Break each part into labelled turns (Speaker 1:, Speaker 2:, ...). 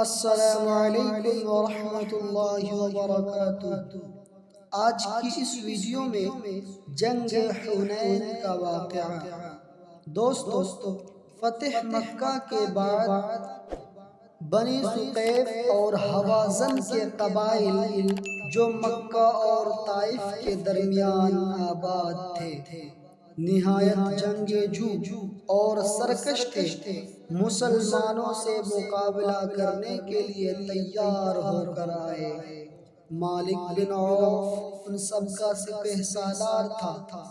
Speaker 1: السلام علیکم ورحمۃ اللہ وبرکاتہ۔ آج کی اس ویڈیو میں جنگ حنین کا واقعہ۔ دوستو، فتح مکہ کے بعد بنی ثقیف اور حوازن کے قبائل جو مکہ اور طائف کے درمیان آباد تھے نہایت جنگجو اور سرکش تھے۔ مسلمانوں سے مقابلہ کرنے کے لیے تیار ہو کر آئے۔ مالک بن عوف ان سب کا سپہ سالار تھا۔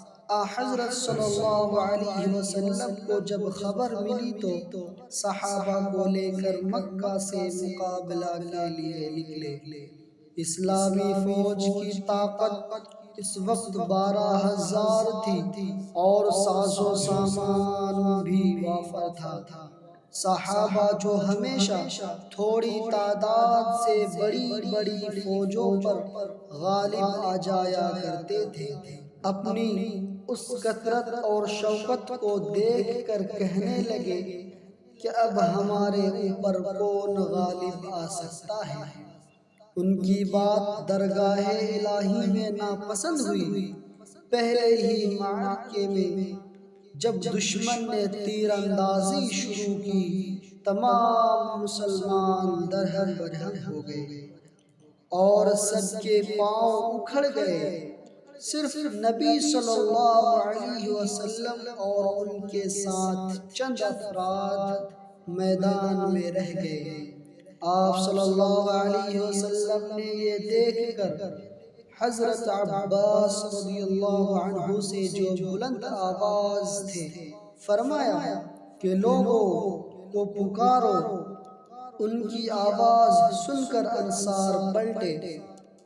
Speaker 1: حضرت صلی اللہ علیہ وسلم کو جب خبر ملی تو صحابہ کو لے کر مکہ سے مقابلہ کے لیے نکلے۔ اسلامی فوج کی طاقت اس وقت 12,000 تھی اور ساز و سامان بھی وافر تھا۔ صحابہ جو ہمیشہ تھوڑی تعداد سے بڑی بڑی فوجوں پر غالب آ جایا کرتے تھے، اپنی اس کثرت اور شوکت کو دیکھ کر کہنے لگے کہ اب ہمارے اوپر کون غالب آ سکتا ہے۔ ان کی بات درگاہ الہی میں ناپسند ہوئی۔ پہلے ہی معرکے میں جب دشمن نے تیر اندازی شروع کی، تمام مسلمان درہم برہم ہو گئے اور سب کے پاؤں اکھڑ گئے۔ صرف نبی صلی اللہ علیہ وسلم اور ان کے ساتھ چند افراد میدان میں رہ گئے۔ آپ صلی اللہ علیہ وسلم نے یہ دیکھ کر حضرت عباس رضی اللہ عنہ سے جو بلند آواز تھے فرمایا کہ لوگوں کو پکارو۔ ان کی آواز سن کر انصار پلٹے۔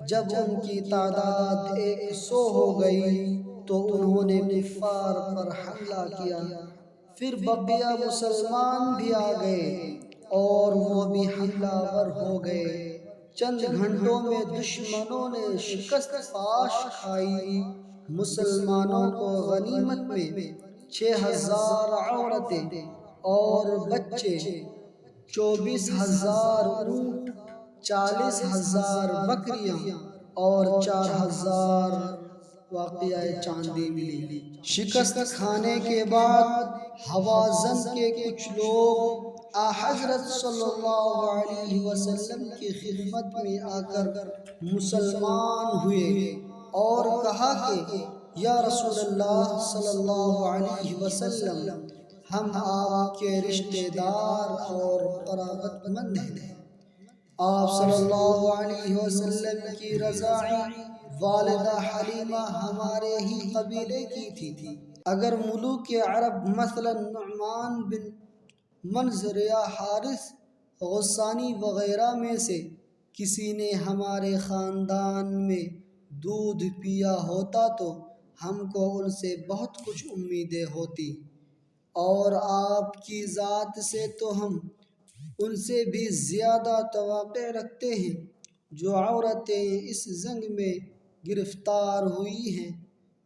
Speaker 1: جب ان کی تعداد 100 ہو گئی تو انہوں نے کفار پر حملہ کیا۔ پھر بقیہ مسلمان بھی آ گئے اور وہ بھی حملہ ور ہو گئے۔ چند گھنٹوں میں دشمنوں نے شکست فاش کھائی۔ مسلمانوں کو غنیمت میں 6,000 عورتیں اور بچے، 24,000 اونٹ، 40,000 بکریاں اور 4,000 واقعہ چاندی ملی۔ شکست کھانے کے بعد حوازن کے کچھ لوگ حضرت صلی اللہ علیہ وسلم کی خدمت میں آ کر مسلمان ہوئے اور کہا کہ یا رسول اللہ صلی اللہ علیہ وسلم، ہم آپ کے رشتہ دار اور قرابت مند ہیں۔ آپ صلی اللہ علیہ وسلم کی رضاعی والدہ حلیمہ ہمارے ہی قبیلے کی تھی۔ اگر ملوک عرب مثلا نعمان بن منذر یا حارث غسانی وغیرہ میں سے کسی نے ہمارے خاندان میں دودھ پیا ہوتا تو ہم کو ان سے بہت کچھ امیدیں ہوتی، اور آپ کی ذات سے تو ہم ان سے بھی زیادہ توقع رکھتے ہیں۔ جو عورتیں اس جنگ میں گرفتار ہوئی ہیں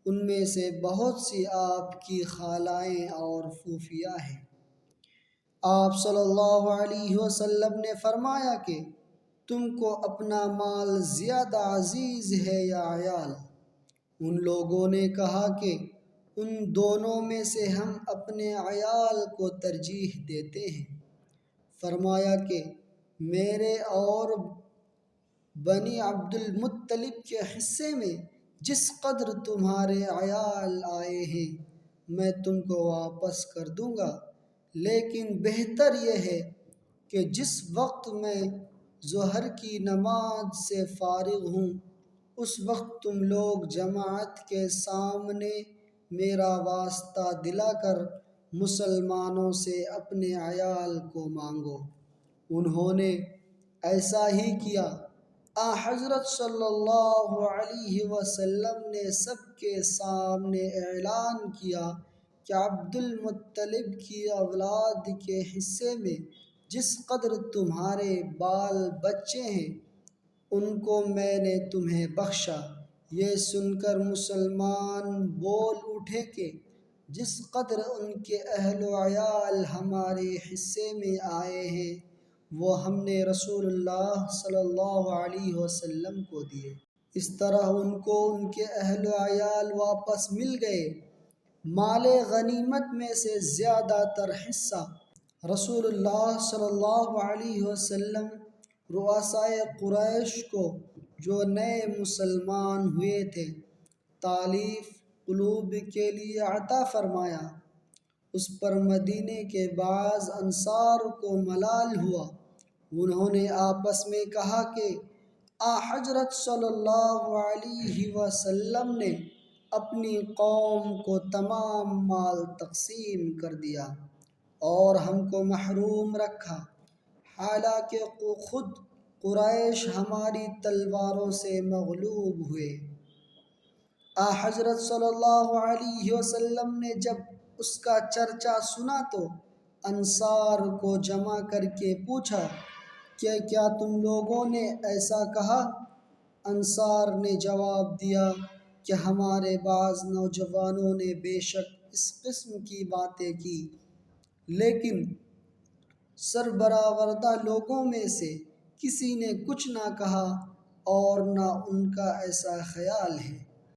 Speaker 1: ان میں سے بہت سی آپ کی خالائیں اور پھوپھیاں ہیں۔ آپ صلی اللہ علیہ وسلم نے فرمایا کہ تم کو اپنا مال زیادہ عزیز ہے یا عیال؟ ان لوگوں نے کہا کہ ان دونوں میں سے ہم اپنے عیال کو ترجیح دیتے ہیں۔ فرمایا کہ میرے اور بنی عبد المطلب کے حصے میں جس قدر تمہارے عیال آئے ہیں میں تم کو واپس کر دوں گا، لیکن بہتر یہ ہے کہ جس وقت میں ظہر کی نماز سے فارغ ہوں اس وقت تم لوگ جماعت کے سامنے میرا واسطہ دلا کر مسلمانوں سے اپنے عیال کو مانگو۔ انہوں نے ایسا ہی کیا۔ حضرت صلی اللہ علیہ وسلم نے سب کے سامنے اعلان کیا کہ عبد المطلب کی اولاد کے حصے میں جس قدر تمہارے بال بچے ہیں ان کو میں نے تمہیں بخشا۔ یہ سن کر مسلمان بول اٹھے کہ جس قدر ان کے اہل و عیال ہمارے حصے میں آئے ہیں وہ ہم نے رسول اللہ صلی اللہ علیہ وسلم کو دیے۔ اس طرح ان کو ان کے اہل و عیال واپس مل گئے۔ مال غنیمت میں سے زیادہ تر حصہ رسول اللہ صلی اللہ علیہ وسلم رؤسائے قریش کو، جو نئے مسلمان ہوئے تھے، تالیف قلوب کے لیے عطا فرمایا۔ اس پر مدینے کے بعض انصار کو ملال ہوا۔ انہوں نے آپس میں کہا کہ حضرت صلی اللہ علیہ وسلم نے اپنی قوم کو تمام مال تقسیم کر دیا اور ہم کو محروم رکھا، حالانکہ خود قریش ہماری تلواروں سے مغلوب ہوئے۔ حضرت صلی اللہ علیہ وسلم نے جب اس کا چرچا سنا تو انصار کو جمع کر کے پوچھا کہ کیا تم لوگوں نے ایسا کہا؟ انصار نے جواب دیا کہ ہمارے بعض نوجوانوں نے بے شک اس قسم کی باتیں کی، لیکن سربراوردہ لوگوں میں سے کسی نے کچھ نہ کہا اور نہ ان کا ایسا خیال ہے۔